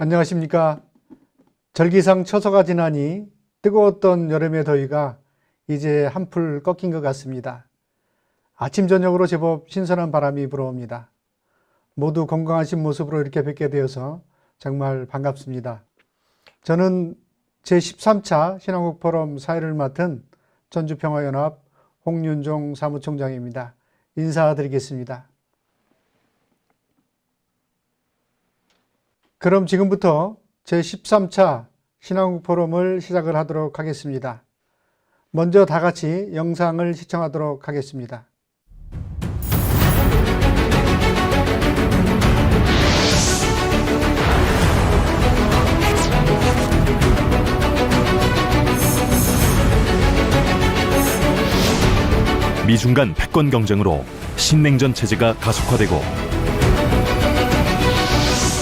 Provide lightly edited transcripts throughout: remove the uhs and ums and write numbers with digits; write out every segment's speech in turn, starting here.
안녕하십니까. 절기상 처서가 지나니 뜨거웠던 여름의 더위가 이제 한풀 꺾인 것 같습니다. 아침 저녁으로 제법 신선한 바람이 불어옵니다. 모두 건강하신 모습으로 이렇게 뵙게 되어서 정말 반갑습니다. 저는 제13차 신한국 포럼 사회를 맡은 전주평화연합 홍윤종 사무총장입니다. 인사드리겠습니다. 그럼 지금부터 제13차 신한국 포럼을 시작을 하도록 하겠습니다. 먼저 다 같이 영상을 시청하도록 하겠습니다. 미중 간 패권 경쟁으로 신냉전 체제가 가속화되고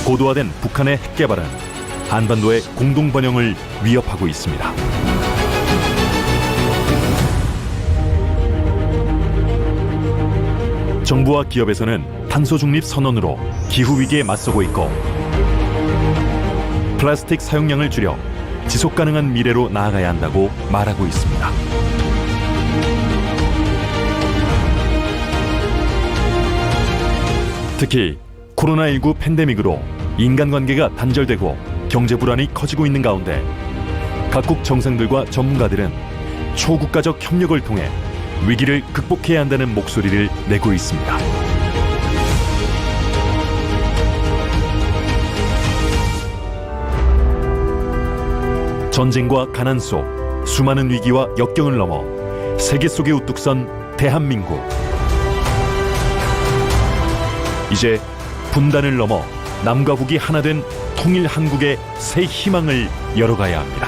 고도화된 북한의 핵 개발은 한반도의 공동 번영을 위협하고 있습니다. 정부와 기업에서는 탄소 중립 선언으로 기후 위기에 맞서고 있고 플라스틱 사용량을 줄여 지속 가능한 미래로 나아가야 한다고 말하고 있습니다. 특히 코로나19 팬데믹으로 인간관계가 단절되고 경제 불안이 커지고 있는 가운데 각국 정상들과 전문가들은 초국가적 협력을 통해 위기를 극복해야 한다는 목소리를 내고 있습니다. 전쟁과 가난 속 수많은 위기와 역경을 넘어 세계 속에 우뚝 선 대한민국. 이제 분단을 넘어 남과 북이 하나 된 통일 한국의 새 희망을 열어가야 합니다.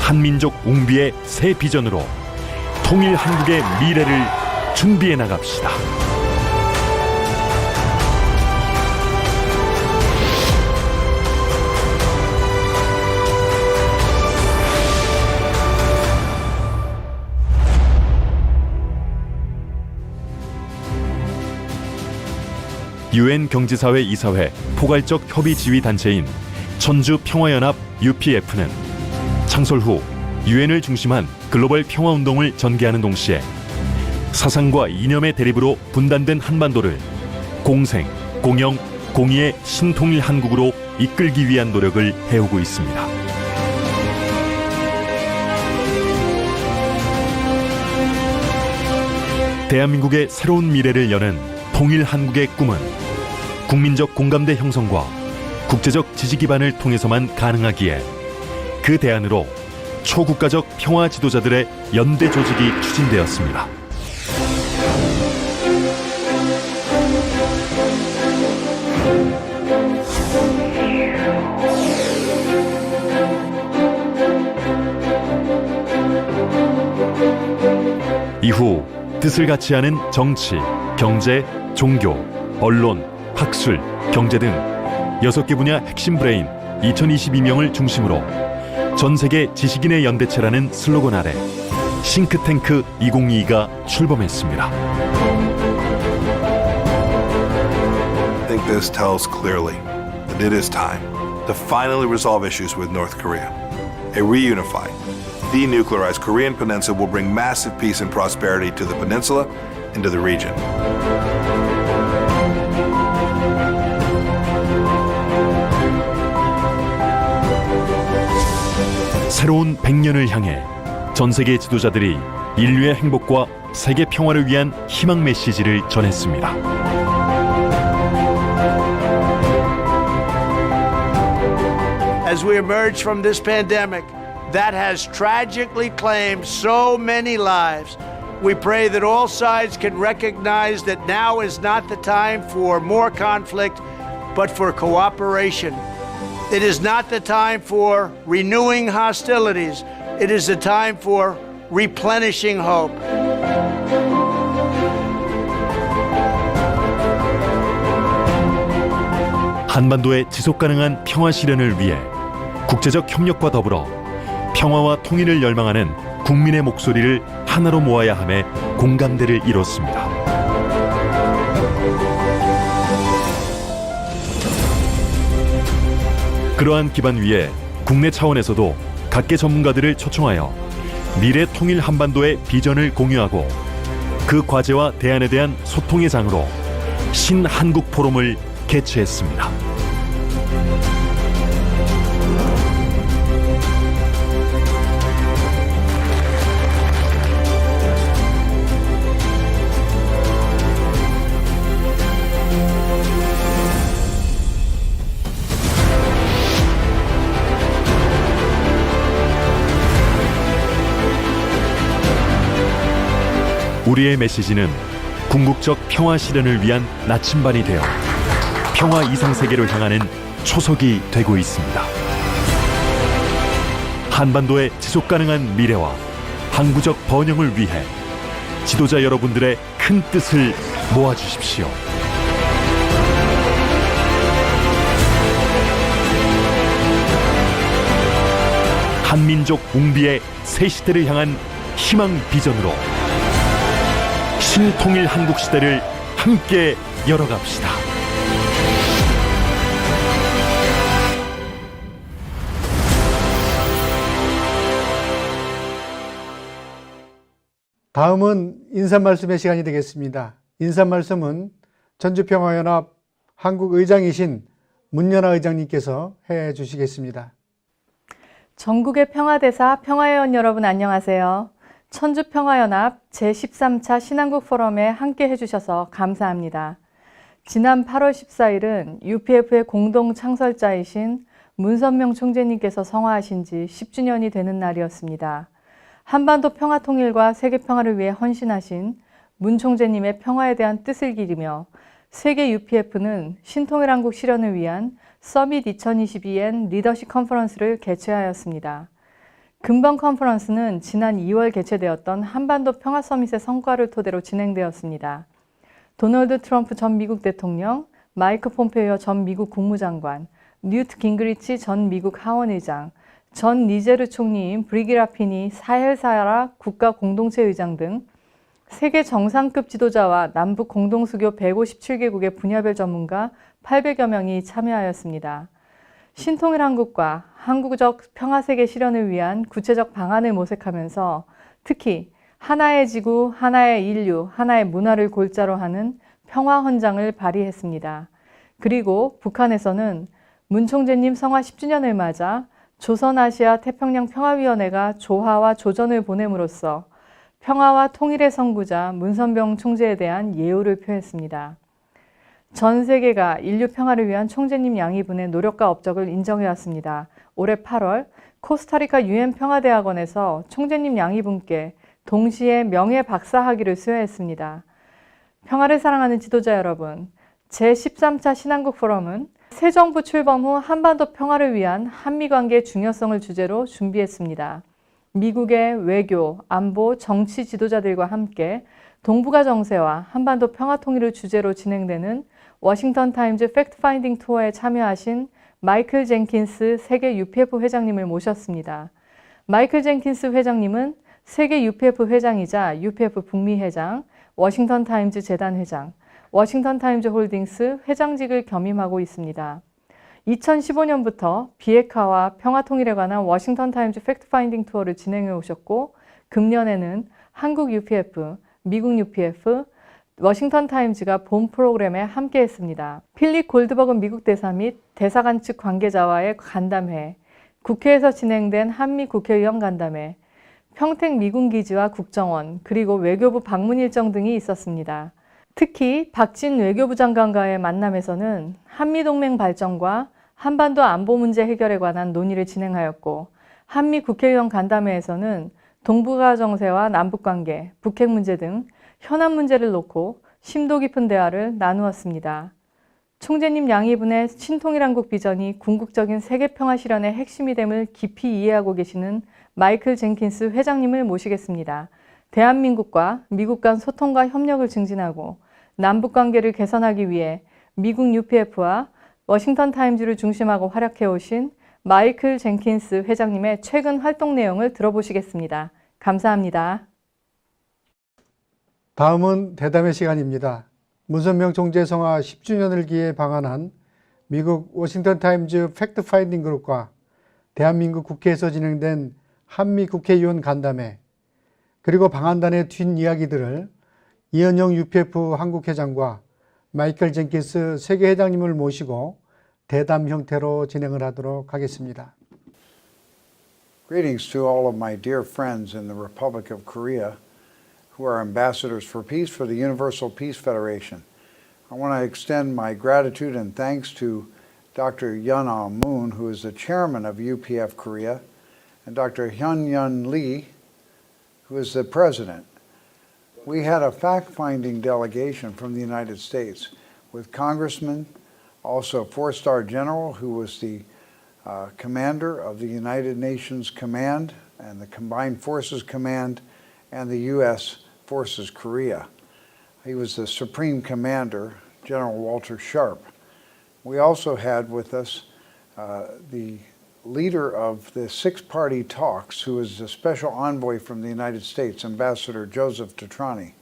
한민족 웅비의 새 비전으로 통일 한국의 미래를 준비해 나갑시다. 유엔 경제사회 이사회 포괄적 협의 지휘 단체인 천주평화연합 UPF는 창설 후 유엔을 중심한 글로벌 평화운동을 전개하는 동시에 사상과 이념의 대립으로 분단된 한반도를 공생, 공영, 공의의 신통일 한국으로 이끌기 위한 노력을 해오고 있습니다. 대한민국의 새로운 미래를 여는 통일 한국의 꿈은 국민적 공감대 형성과 국제적 지지 기반을 통해서만 가능하기에 그 대안으로 초국가적 평화 지도자들의 연대 조직이 추진되었습니다. 이후 뜻을 같이 하는 정치, 경제, 종교, 언론, 학술, 경제 등 6개 분야 핵심 브레인 2022명을 중심으로 전 세계 지식인의 연대체라는 슬로건 아래 싱크탱크 2022가 출범했습니다. I think this tells clearly that it is time to finally resolve issues with North Korea. A reunified, denuclearized Korean peninsula will bring massive peace and prosperity to the peninsula and to the region. 새로운 100년을 향해 전 세계 지도자들이 인류의 행복과 세계 평화를 위한 희망 메시지를 전했습니다. As we emerge from this pandemic that has tragically claimed so many lives, we pray that all sides can recognize that now is not the time for more conflict, but for cooperation. It is not the time for renewing hostilities. It is the time for replenishing hope. 한반도의 지속가능한 평화 실현을 위해 국제적 협력과 더불어 평화와 통일을 열망하는 국민의 목소리를 하나로 모아야 함에 공감대를 이뤘습니다. 그러한 기반 위에 국내 차원에서도 각계 전문가들을 초청하여 미래 통일 한반도의 비전을 공유하고 그 과제와 대안에 대한 소통의 장으로 신한국 포럼을 개최했습니다. 우리의 메시지는 궁극적 평화 실현을 위한 나침반이 되어 평화 이상 세계로 향하는 초석이 되고 있습니다. 한반도의 지속 가능한 미래와 항구적 번영을 위해 지도자 여러분들의 큰 뜻을 모아주십시오. 한민족 웅비의 새 시대를 향한 희망 비전으로 신통일 한국 시대를 함께 열어갑시다. 다음은 인사말씀의 시간이 되겠습니다. 인사말씀은 전주평화연합 한국의장이신 문연아 의장님께서 해 주시겠습니다. 전국의 평화대사, 평화회원 여러분 안녕하세요. 천주평화연합 제13차 신한국 포럼에 함께 해주셔서 감사합니다. 지난 8월 14일은 UPF의 공동 창설자이신 문선명 총재님께서 성화하신 지 10주년이 되는 날이었습니다. 한반도 평화 통일과 세계 평화를 위해 헌신하신 문 총재님의 평화에 대한 뜻을 기리며 세계 UPF는 신통일 한국 실현을 위한 서밋 2022엔 리더십 컨퍼런스를 개최하였습니다. 근본 컨퍼런스는 지난 2월 개최되었던 한반도 평화 서밋의 성과를 토대로 진행되었습니다. 도널드 트럼프 전 미국 대통령, 마이크 폼페이오 전 미국 국무장관, 뉴트 깅그리치 전 미국 하원의장, 전 니제르 총리인 브리기 라피니 사헬사라 국가 공동체 의장 등 세계 정상급 지도자와 남북 공동수교 157개국의 분야별 전문가 800여 명이 참여하였습니다. 신통일 한국과 항구적 평화세계 실현을 위한 구체적 방안을 모색하면서 특히 하나의 지구, 하나의 인류, 하나의 문화를 골자로 하는 평화헌장을 발의했습니다. 그리고 북한에서는 문 총재님 성화 10주년을 맞아 조선아시아 태평양 평화위원회가 조화와 조전을 보냄으로써 평화와 통일의 선구자 문선병 총재에 대한 예우를 표했습니다. 전 세계가 인류 평화를 위한 총재님 양이분의 노력과 업적을 인정해왔습니다. 올해 8월 코스타리카 유엔 평화대학원에서 총재님 양이분께 동시에 명예 박사학위를 수여했습니다. 평화를 사랑하는 지도자 여러분, 제13차 신한국 포럼은 새 정부 출범 후 한반도 평화를 위한 한미관계의 중요성을 주제로 준비했습니다. 미국의 외교, 안보, 정치 지도자들과 함께 동북아 정세와 한반도 평화 통일을 주제로 진행되는 워싱턴 타임즈 팩트 파인딩 투어에 참여하신 마이클 젠킨스 세계 UPF 회장님을 모셨습니다. 마이클 젠킨스 회장님은 세계 UPF 회장이자 UPF 북미 회장, 워싱턴 타임즈 재단 회장, 워싱턴 타임즈 홀딩스 회장직을 겸임하고 있습니다. 2015년부터 비핵화와 평화 통일에 관한 워싱턴 타임즈 팩트 파인딩 투어를 진행해 오셨고 금년에는 한국 UPF, 미국 UPF, 워싱턴 타임즈가 본 프로그램에 함께 했습니다. 필립 골드버그 미국 대사 및 대사관 측 관계자와의 간담회, 국회에서 진행된 한미 국회의원 간담회, 평택 미군 기지와 국정원, 그리고 외교부 방문 일정 등이 있었습니다. 특히 박진 외교부 장관과의 만남에서는 한미동맹 발전과 한반도 안보 문제 해결에 관한 논의를 진행하였고 한미 국회의원 간담회에서는 동북아 정세와 남북관계, 북핵 문제 등 현안 문제를 놓고 심도 깊은 대화를 나누었습니다. 총재님 양이분의 신통일 한국 비전이 궁극적인 세계 평화 실현의 핵심이 됨을 깊이 이해하고 계시는 마이클 젠킨스 회장님을 모시겠습니다. 대한민국과 미국 간 소통과 협력을 증진하고 남북관계를 개선하기 위해 미국 UPF와 워싱턴 타임즈를 중심하고 활약해 오신 마이클 젠킨스 회장님의 최근 활동 내용을 들어보시겠습니다. 감사합니다. 다음은 대담의 시간입니다. 문선명 총재 성화 10주년을 기해 방한한 미국 워싱턴 타임즈 팩트 파인딩 그룹과 대한민국 국회에서 진행된 한미 국회의원 간담회, 그리고 방한단의 뒷이야기들을 이현영 UPF 한국회장과 마이클 젠킨스 세계회장님을 모시고 대담 형태로 진행을 하도록 하겠습니다. Greetings to all of my dear friends in the Republic of Korea who are ambassadors for peace for the Universal Peace Federation. I want to extend my gratitude and thanks to Dr. Yun-Ah Moon, who is the chairman of UPF Korea, and Dr. Hyun-Yun Lee, who is the president. We had a fact-finding delegation from the United States with congressmen, also a four-star general who was the commander of the United Nations Command and the Combined Forces Command and the U.S. Forces Korea. He was the Supreme Commander, General Walter Sharp. We also had with us the leader of the six-party talks, who is the special envoy from the United States, Ambassador Joseph Tetrani.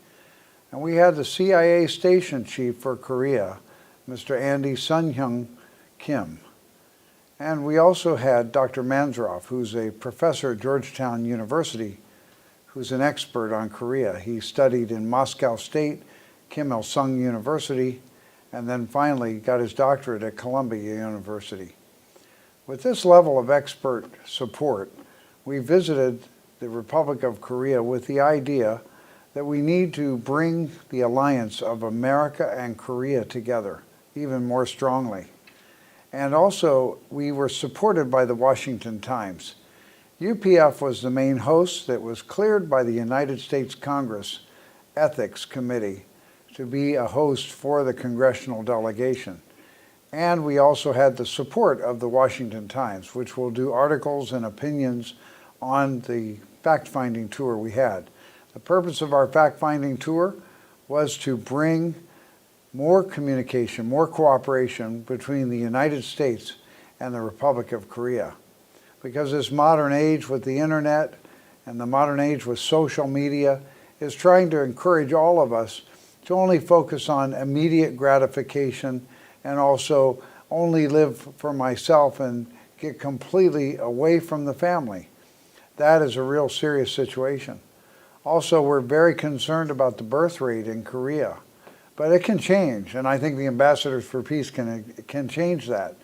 And we had the CIA station chief for Korea, Mr. Andy Sun-hyung Kim. And we also had Dr. Manzarov, who's a professor at Georgetown University, who's an expert on Korea. He studied in Moscow State, Kim Il-sung University, and then finally got his doctorate at Columbia University. With this level of expert support, we visited the Republic of Korea with the idea that we need to bring the alliance of America and Korea together even more strongly. And also, we were supported by the Washington Times. UPF was the main host that was cleared by the United States Congress Ethics Committee to be a host for the congressional delegation. And we also had the support of the Washington Times, which will do articles and opinions on the fact-finding tour we had. The purpose of our fact-finding tour was to bring more communication, more cooperation between the United States and the Republic of Korea. Because this modern age with the internet and the modern age with social media is trying to encourage all of us to only focus on immediate gratification and also only live for myself and get completely away from the family. That is a real serious situation. Also, we're very concerned about the birth rate in Korea. But it can change, and I think the Ambassadors for Peace can change that.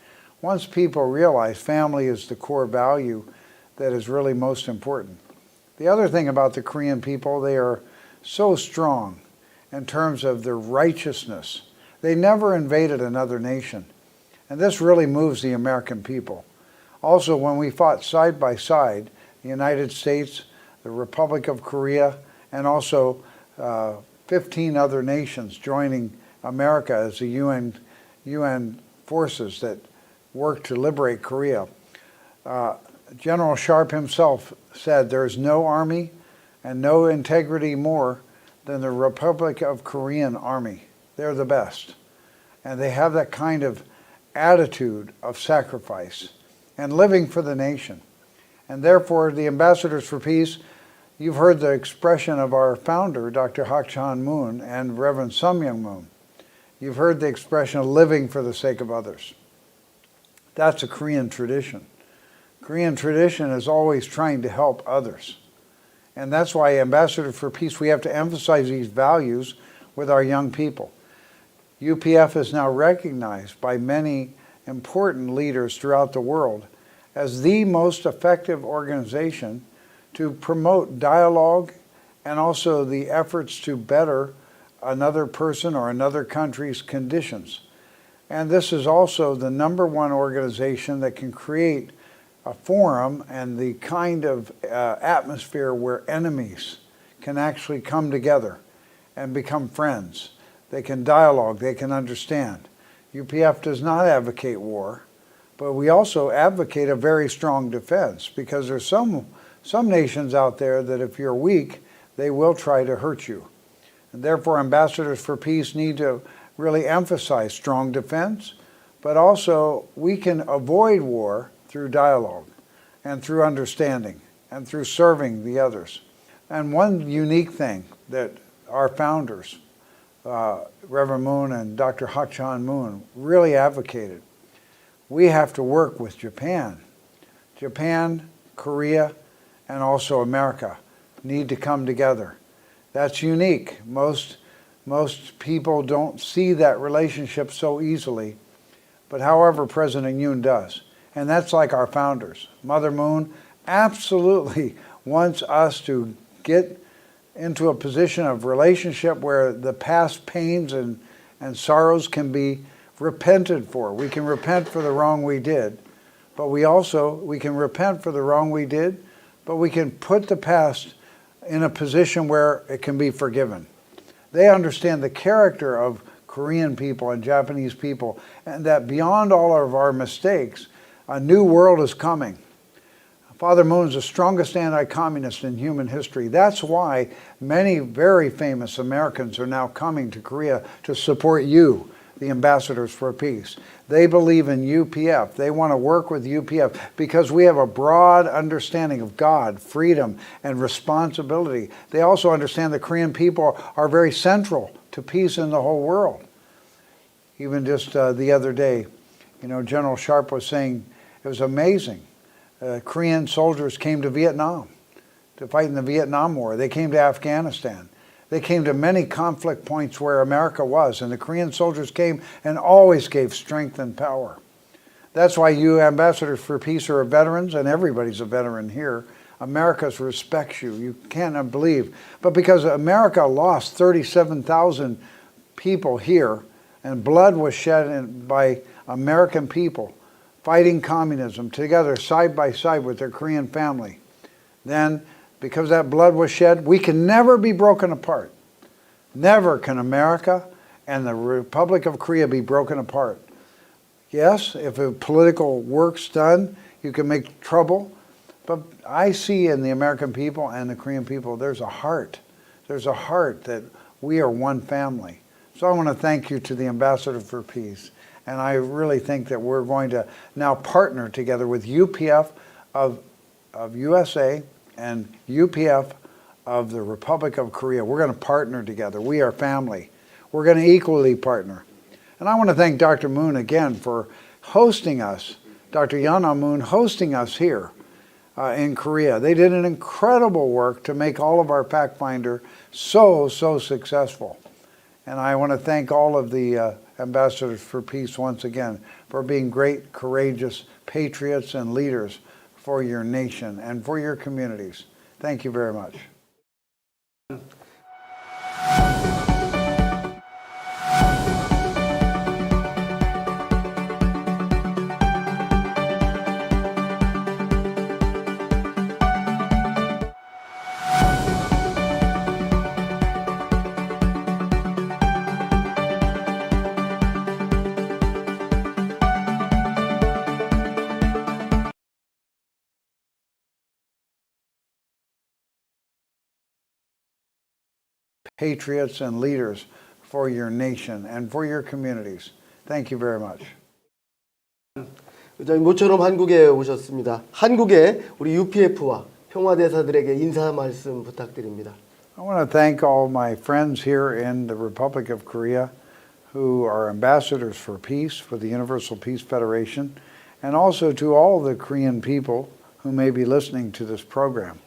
Once people realize family is the core value that is really most important. The other thing about the Korean people, they are so strong in terms of their righteousness. They never invaded another nation, and this really moves the American people. Also, when we fought side by side, the United States, the Republic of Korea, and also 15 other nations joining America as the UN forces that work to liberate Korea. General Sharp himself said there is no army and no integrity more than the Republic of Korean Army. They're the best. And they have that kind of attitude of sacrifice and living for the nation. And therefore, the Ambassadors for Peace, you've heard the expression of our founder, Dr. Hak-chan Moon and Reverend Sum-young Moon. You've heard the expression of living for the sake of others. That's a Korean tradition. Korean tradition is always trying to help others. And that's why Ambassador for Peace, we have to emphasize these values with our young people. UPF is now recognized by many important leaders throughout the world as the most effective organization to promote dialogue and also the efforts to better another person or another country's conditions. And this is also the #1 organization that can create a forum and the kind of atmosphere where enemies can actually come together and become friends. They can dialogue, they can understand. UPF does not advocate war, but we also advocate a very strong defense, because there's some nations out there that if you're weak, they will try to hurt you. And therefore, Ambassadors for Peace need to really emphasize strong defense, but also we can avoid war through dialogue and through understanding and through serving the others. And one unique thing that our founders, Reverend Moon and Dr. Hak-chan Moon, really advocated we have to work with Japan. Japan, Korea, and also America need to come together. That's unique. Most people don't see that relationship so easily, but however, President Yoon does. And that's like our founders. Mother Moon absolutely wants us to get into a position of relationship where the past pains and sorrows can be repented for. We can repent for the wrong we did, but we can repent for the wrong we did, but we can put the past in a position where it can be forgiven. They understand the character of Korean people and Japanese people, and that beyond all of our mistakes, a new world is coming. Father Moon is the strongest anti-communist in human history. That's why many very famous Americans are now coming to Korea to support you, the ambassadors for peace. They believe in UPF. They want to work with UPF because we have a broad understanding of God, freedom, and responsibility. They also understand the Korean people are very central to peace in the whole world. Even just the other day, General Sharp was saying it was amazing. Korean soldiers came to Vietnam to fight in the Vietnam War. They came to Afghanistan. They came to many conflict points where America was, and the Korean soldiers came and always gave strength and power. That's why you ambassadors for peace are veterans, and everybody's a veteran here. America respects you. You cannot believe. But because America lost 37,000 people here, and blood was shed by American people fighting communism together side by side with their Korean family, then because that blood was shed, we can never be broken apart. Never can America and the Republic of Korea be broken apart. Yes, if a political work's done, you can make trouble, but I see in the American people and the Korean people, there's a heart. There's a heart that we are one family. So I want to thank you to the Ambassador for Peace. And I really think that we're going to now partner together with UPF of USA and UPF of the Republic of Korea. We're going to partner together. We are family. We're going to equally partner. And I want to thank Dr. Moon again for hosting us, Dr. Yana Moon hosting us here in Korea. They did an incredible work to make all of our fact finder so successful. And I want to thank all of the ambassadors for peace once again for being great, courageous patriots and leaders for your nation and for your communities. Thank you very much. Patriots and leaders for your nation and for your communities. Thank you very much. 의장님 모처럼 한국에 오셨습니다. 한국의 우리 UPF와 평화대사들에게 인사 말씀 부탁드립니다. I want to thank all my friends here in the Republic of Korea who are ambassadors for peace for the Universal Peace Federation, and also to all the Korean people who may be listening to this program.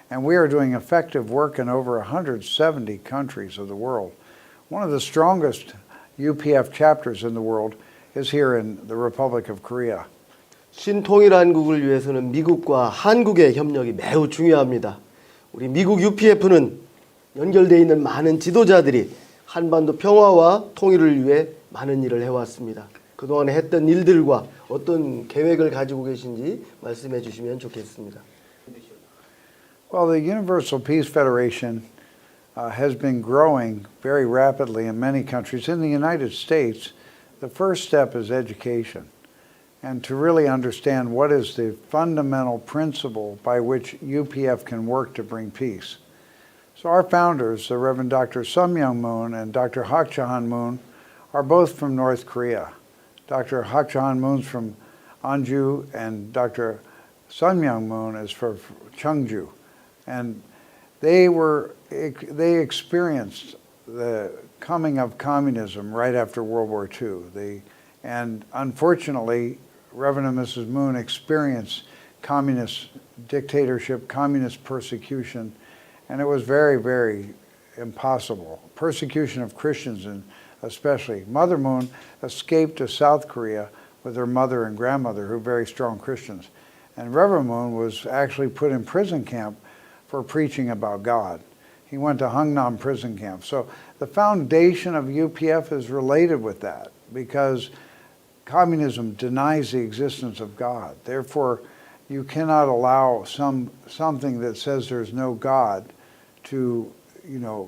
And we are doing effective work in over 170 countries of the world. One of the strongest UPF chapters in the world is here in the Republic of Korea. 신통일 한국을 위해서는 미국과 한국의 협력이 매우 중요합니다. 우리 미국 UPF는 연결되어 있는 많은 지도자들이 한반도 평화와 통일을 위해 많은 일을 해왔습니다. 그동안에 했던 일들과 어떤 계획을 가지고 계신지 말씀해 주시면 좋겠습니다. Well, the Universal Peace Federation has been growing very rapidly in many countries. In the United States, the first step is education, and to really understand what is the fundamental principle by which UPF can work to bring peace. So our founders, the Reverend Dr. Sun Myung Moon and Dr. Hak Ja-han Moon, are both from North Korea. Dr. Hak Ja-han Moon's from Anju, and Dr. Sun Myung Moon is from Cheongju. And they experienced the coming of communism right after World War II. And unfortunately, Reverend and Mrs. Moon experienced communist dictatorship, communist persecution, and it was very, very impossible. Persecution of Christians, and especially. Mother Moon escaped to South Korea with her mother and grandmother, who were very strong Christians. And Reverend Moon was actually put in prison camp for preaching about God. He went to Hungnam prison camp. So the foundation of UPF is related with that, because communism denies the existence of God. Therefore, you cannot allow something that says there's no God to,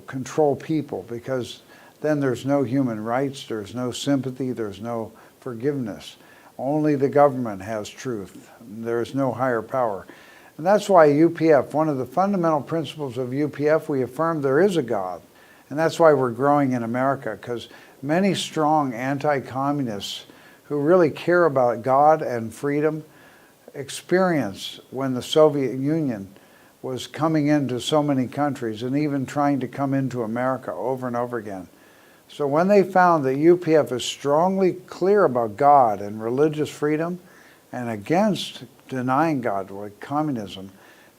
control people, because then there's no human rights, there's no sympathy, there's no forgiveness. Only the government has truth. There's no higher power. And that's why UPF, one of the fundamental principles of UPF, we affirm there is a God. And that's why we're growing in America, because many strong anti-communists who really care about God and freedom experienced when the Soviet Union was coming into so many countries and even trying to come into America over and over again. So when they found that UPF is strongly clear about God and religious freedom and against denying God, like communism,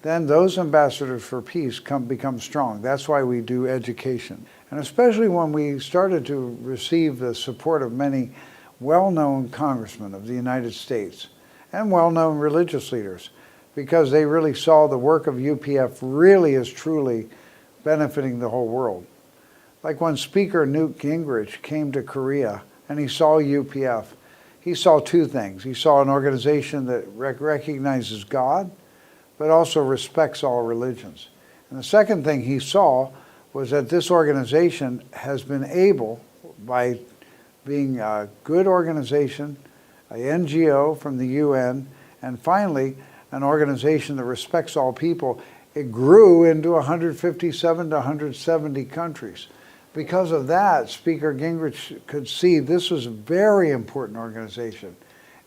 then those ambassadors for peace become strong. That's why we do education. And especially when we started to receive the support of many well-known congressmen of the United States and well-known religious leaders, because they really saw the work of UPF really is truly benefiting the whole world. Like when Speaker Newt Gingrich came to Korea and he saw UPF, he saw two things. He saw an organization that recognizes God, but also respects all religions. And the second thing he saw was that this organization has been able, by being a good organization, an NGO from the UN, and finally an organization that respects all people, it grew into 157 to 170 countries. Because of that, Speaker Gingrich could see this was a very important organization.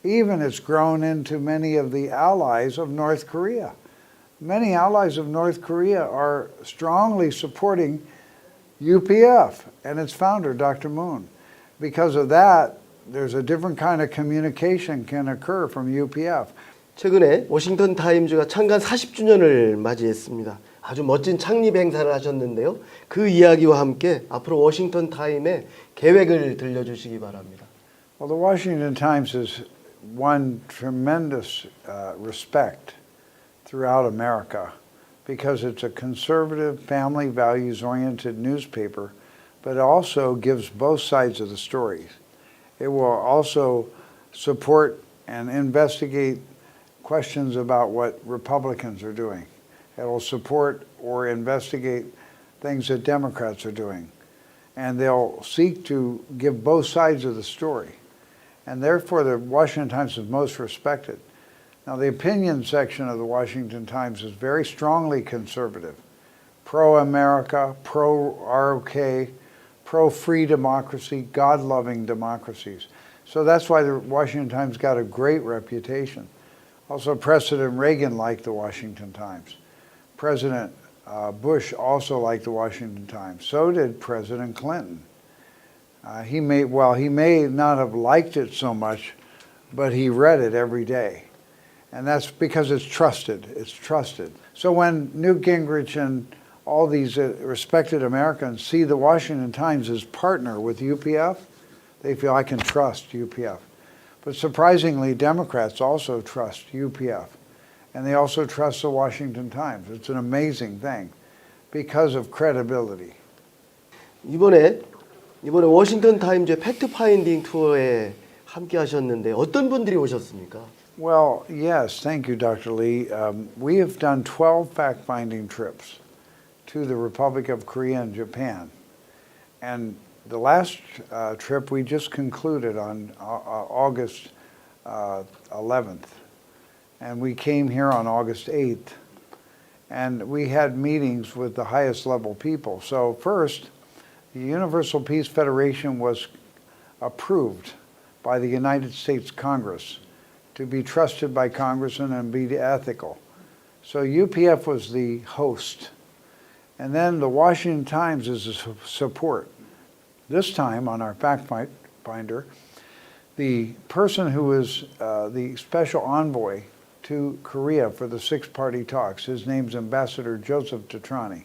Even it's grown into many of the allies of North Korea. Many allies of North Korea are strongly supporting UPF and its founder, Dr. Moon. Because of that, there's a different kind of communication can occur from UPF. 최근에 워싱턴 타임즈가 창간 40주년을 맞이했습니다. 아주 멋진 창립 행사를 하셨는데요. 그 이야기와 함께 앞으로 워싱턴 타임의 계획을 들려주시기 바랍니다. Well, the Washington Times has won tremendous respect throughout America because it's a conservative, family values-oriented newspaper, but it also gives both sides of the stories. It will also support and investigate questions about what Republicans are doing. It will support or investigate things that Democrats are doing. And they'll seek to give both sides of the story. And therefore, the Washington Times is most respected. Now, the opinion section of the Washington Times is very strongly conservative, pro-America, pro-ROK, pro-free democracy, God-loving democracies. So that's why the Washington Times got a great reputation. Also, President Reagan liked the Washington Times. President Bush also liked the Washington Times. So did President Clinton. He may not have liked it so much, but he read it every day. And that's because it's trusted. It's trusted. So when Newt Gingrich and all these respected Americans see the Washington Times as partner with UPF, they feel I can trust UPF. But surprisingly, Democrats also trust UPF. And they also trust the Washington Times. It's an amazing thing because of credibility. 이번에 워싱턴 타임즈의 팩트 파인딩 투어에 함께 하셨는데 어떤 분들이 오셨습니까? Well, yes, thank you, Dr. Lee. We have done 12 fact-finding trips to the Republic of Korea and Japan. And the last trip we just concluded on August 11th. And we came here on August 8th. And we had meetings with the highest level people. So first, the Universal Peace Federation was approved by the United States Congress to be trusted by congressmen and be ethical. So UPF was the host. And then the Washington Times is a support. This time on our fact finder, The person who is the special envoy to Korea for the six-party talks, his name's Ambassador Joseph Tetrani.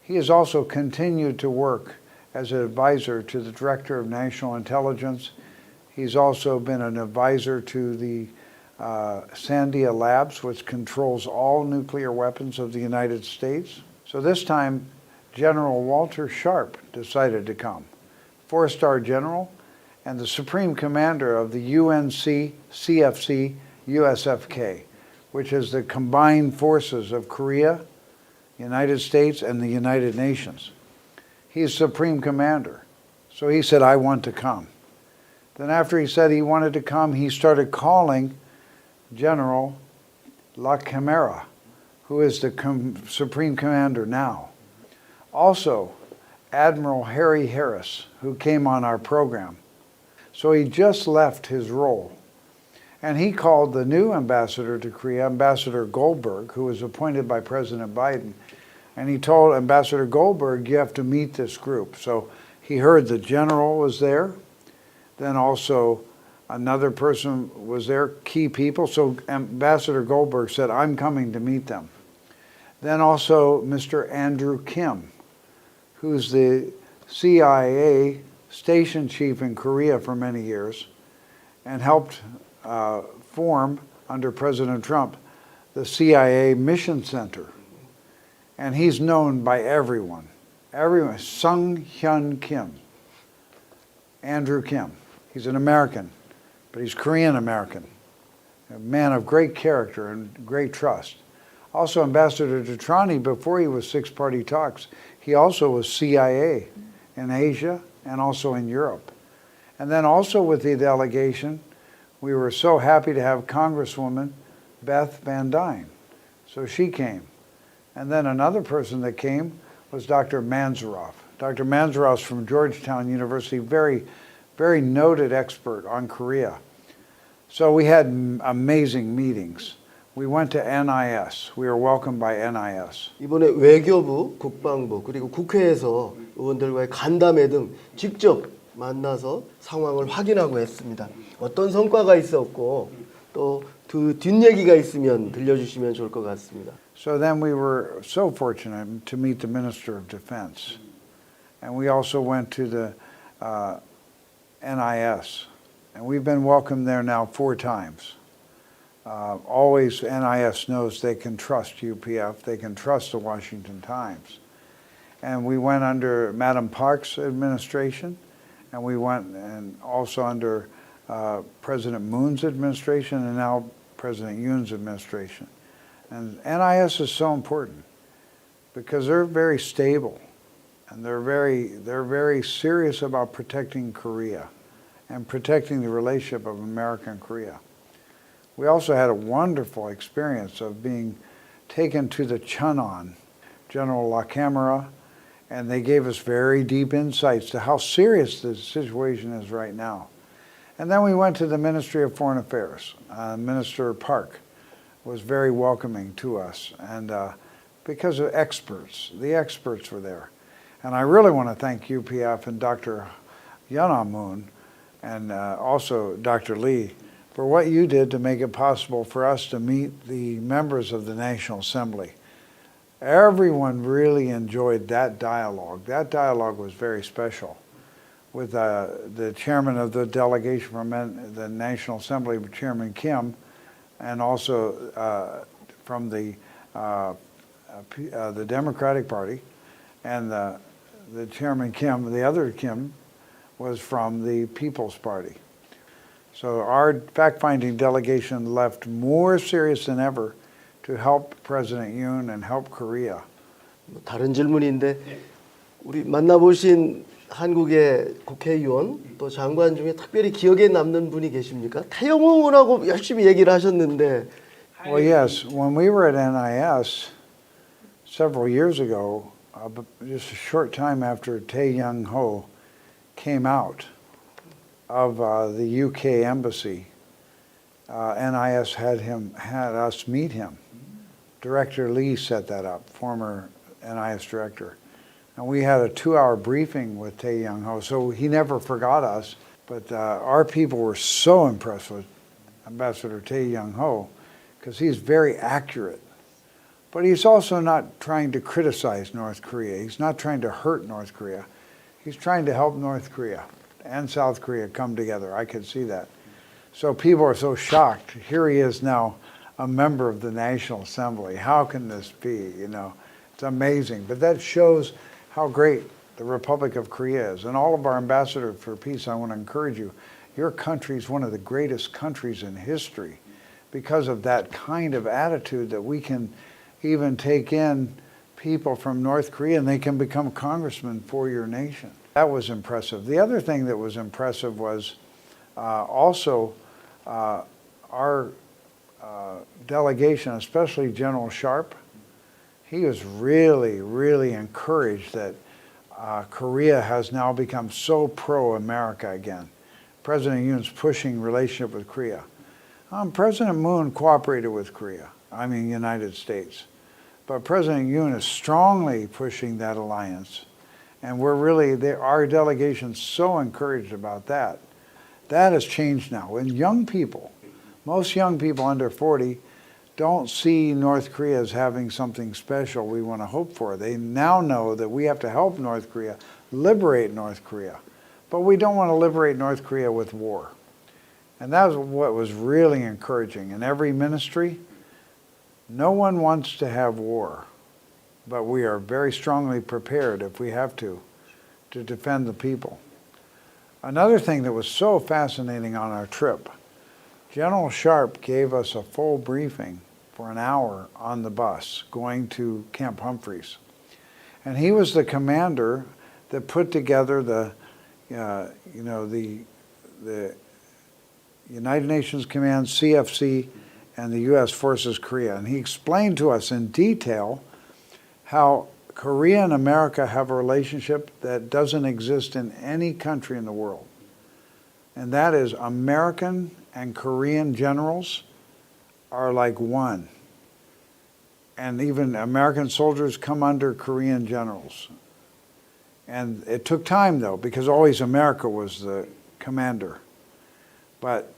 He has also continued to work as an advisor to the Director of National Intelligence. He's also been an advisor to the Sandia Labs, which controls all nuclear weapons of the United States. So this time, General Walter Sharp decided to come, four-star general, and the Supreme Commander of the UNC CFC USFK, which is the combined forces of Korea, United States, and the United Nations. He's Supreme Commander. So he said, I want to come. Then after he said he wanted to come, he started calling General La Camera, who is the Supreme Commander now. Also, Admiral Harry Harris, who came on our program. So he just left his role. And he called the new ambassador to Korea, Ambassador Goldberg, who was appointed by President Biden. And he told Ambassador Goldberg, you have to meet this group. So he heard the general was there. Then also another person was there, key people. So Ambassador Goldberg said, I'm coming to meet them. Then also Mr. Andrew Kim, who's the CIA station chief in Korea for many years and helped form, under President Trump, the CIA Mission Center. And he's known by everyone. Everyone. Sung Hyun Kim. Andrew Kim. He's an American, but he's Korean American. A man of great character and great trust. Also, Ambassador Tetrani, before he was six-party talks, he also was CIA in Asia and also in Europe. And then also with the delegation, we were so happy to have Congresswoman Beth Van Dyne. So she came. And then another person that came was Dr. Manzaroff. Dr. Manzaroff's from Georgetown University, very, very noted expert on Korea. So we had amazing meetings. We went to NIS. We were welcomed by NIS. 이번에 외교부, 국방부, 그리고 국회에서 의원들과의 간담회 등 직접 만나서 상황을 확인하고 했습니다. 어떤 성과가 있었고 또 그 뒷얘기가 있으면 들려주시면 좋을 것 같습니다. So then we were so fortunate to meet the Minister of Defense. And we also went to the NIS. And we've been welcomed there now 4 times. Always NIS knows they can trust UPF, they can trust the Washington Times. And we went under Madam Park's administration, and we went and also under President Moon's administration, and now President Yoon's administration. And NIS is so important because they're very stable, and they're very serious about protecting Korea and protecting the relationship of America and Korea. We also had a wonderful experience of being taken to the Cheonan, General La Camera, and they gave us very deep insights to how serious the situation is right now. And then we went to the Ministry of Foreign Affairs. Minister Park was very welcoming to us, and because of experts, the experts were there. And I really want to thank UPF and Dr. Yana Moon and also Dr. Lee for what you did to make it possible for us to meet the members of the National Assembly. Everyone really enjoyed that dialogue. That dialogue was very special with the chairman of the delegation from the National Assembly, Chairman Kim, and also from the Democratic Party, and the Chairman Kim, the other Kim, was from the People's Party. So our fact-finding delegation left more serious than ever to help President Yoon and help Korea. 다른 질문인데 우리 만나보신 한국의 국회의원 또 장관 중에 특별히 기억에 남는 분이 계십니까? 태영호 의원하고 열심히 얘기를 하셨는데. Well, yes. When we were at NIS several years ago, just a short time after Tae Young-ho came out of the UK embassy, NIS had us meet him. Director Lee set that up, former NIS director. And we had a 2-hour briefing with Tae Young-ho, so he never forgot us. But our people were so impressed with Ambassador Tae Young-ho because he's very accurate. But he's also not trying to criticize North Korea. He's not trying to hurt North Korea. He's trying to help North Korea and South Korea come together. I could see that. So people are so shocked. Here he is now, a member of the National Assembly. How can this be? You know, it's amazing. But that shows how great the Republic of Korea is. And all of our ambassadors for peace, I want to encourage you. Your country is one of the greatest countries in history because of that kind of attitude that we can even take in people from North Korea and they can become congressmen for your nation. That was impressive. The other thing that was impressive was also our delegation, especially General Sharp. He was really, really encouraged that Korea has now become so pro-America again. President Yoon's pushing relationship with Korea. President Moon cooperated with Korea, United States. But President Yoon is strongly pushing that alliance. And we're really, our delegation's so encouraged about that. That has changed now. When young people, most young people under 40, don't see North Korea as having something special we want to hope for. They now know that we have to help North Korea, liberate North Korea. But we don't want to liberate North Korea with war. And that was what was really encouraging. In every ministry, no one wants to have war, but we are very strongly prepared, if we have to defend the people. Another thing that was so fascinating on our trip, General Sharp gave us a full briefing for an hour on the bus going to Camp Humphreys. And he was the commander that put together the United Nations Command, CFC, and the U.S. Forces Korea. And he explained to us in detail how Korea and America have a relationship that doesn't exist in any country in the world. And that is American and Korean generals are like one. And even American soldiers come under Korean generals. And it took time, though, because always America was the commander. But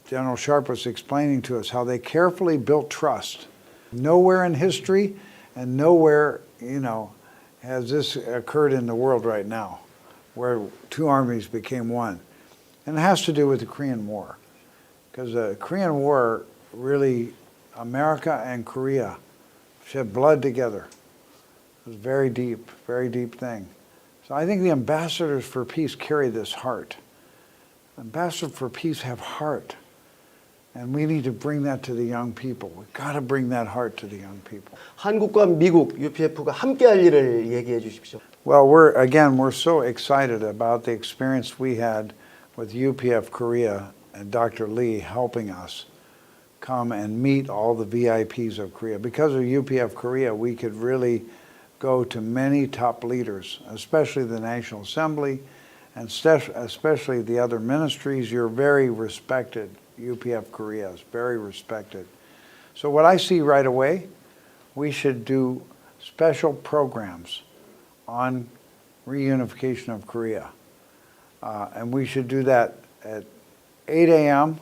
General Sharp was explaining to us how they carefully built trust. Nowhere in history and nowhere, has this occurred in the world right now, where two armies became one. And it has to do with the Korean War. Because the Korean War, really, America and Korea shed blood together. It was a very deep thing. So I think the ambassadors for peace carry this heart. Ambassadors for peace have heart. And we need to bring that to the young people. We've got to bring that heart to the young people. 한국과 미국 UPF가 함께 할 일을 얘기해 주십시오. Well, we're so excited about the experience we had with UPF Korea and Dr. Lee helping us come and meet all the VIPs of Korea. Because of UPF Korea, we could really go to many top leaders, especially the National Assembly, and especially the other ministries. You're very respected. UPF Korea is very respected. So what I see right away, we should do special programs on reunification of Korea. And we should do that at 8 a.m.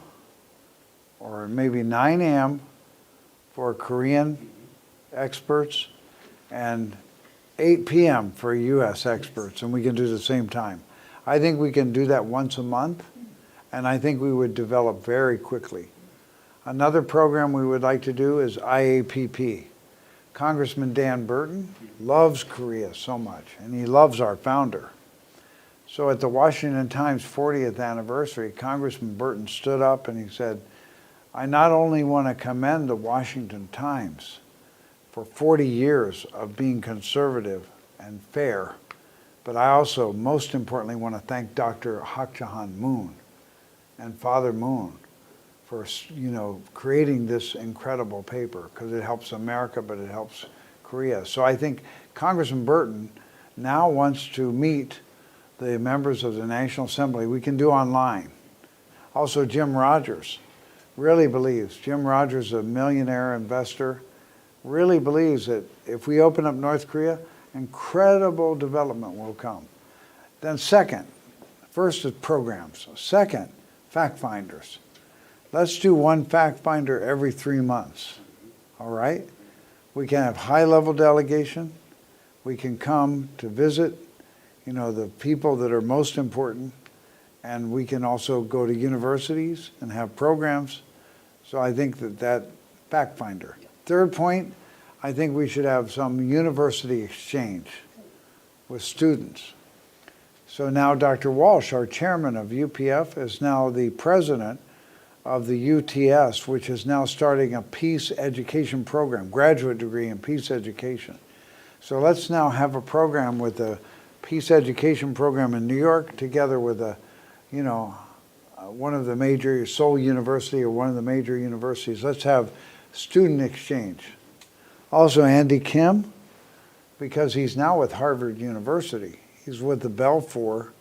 or maybe 9 a.m. for Korean experts and 8 p.m. for U.S. experts, and we can do the same time. I think we can do that once a month, and I think we would develop very quickly. Another program we would like to do is IAPP. Congressman Dan Burton loves Korea so much, and he loves our founder. So at the Washington Times 40th anniversary, Congressman Burton stood up and he said, I not only want to commend the Washington Times for 40 years of being conservative and fair, but I also, most importantly, want to thank Dr. Hak Ja-han Moon and Father Moon for, creating this incredible paper, because it helps America, but it helps Korea. So I think Congressman Burton now wants to meet the members of the National Assembly. We can do online. Also, Jim Rogers really believes, Jim Rogers, a millionaire investor, really believes that if we open up North Korea, incredible development will come. Then second, First is programs. Second, fact finders. Let's do one fact finder every 3 months. All right? We can have high-level delegation. We can come to visit, the people that are most important, and we can also go to universities and have programs. So I think that fact finder. Third point, I think we should have some university exchange with students. So now Dr. Walsh, our chairman of UPF, is now the president of the UTS, which is now starting a peace education program, graduate degree in peace education. So let's now have a program with a peace education program in New York together with one of the major, Seoul University or one of the major universities. Let's have student exchange. Also Andy Kim, because he's now with Harvard University. He's with the Balfour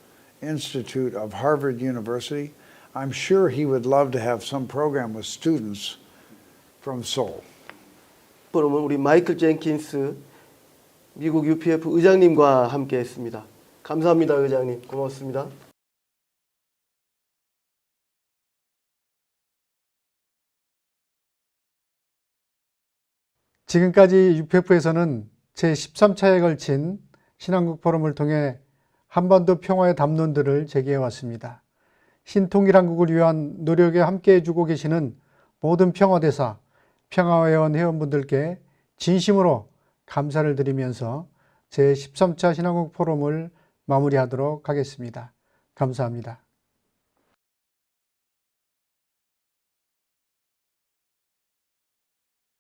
Institute of Harvard University. I'm sure he would love to have some program with students from Seoul. 그러면 우리 마이클 젠킨스 미국 UPF 의장님과 함께했습니다. 감사합니다, 의장님. 고맙습니다. 지금까지 UPF에서는 제13차에 걸친 신한국 포럼을 통해 한반도 평화의 담론들을 제기해 왔습니다. 신통일한국을 위한 노력에 함께해 주고 계시는 모든 평화대사, 평화회원 회원분들께 진심으로 감사를 드리면서 제13차 신한국 포럼을 마무리하도록 하겠습니다. 감사합니다.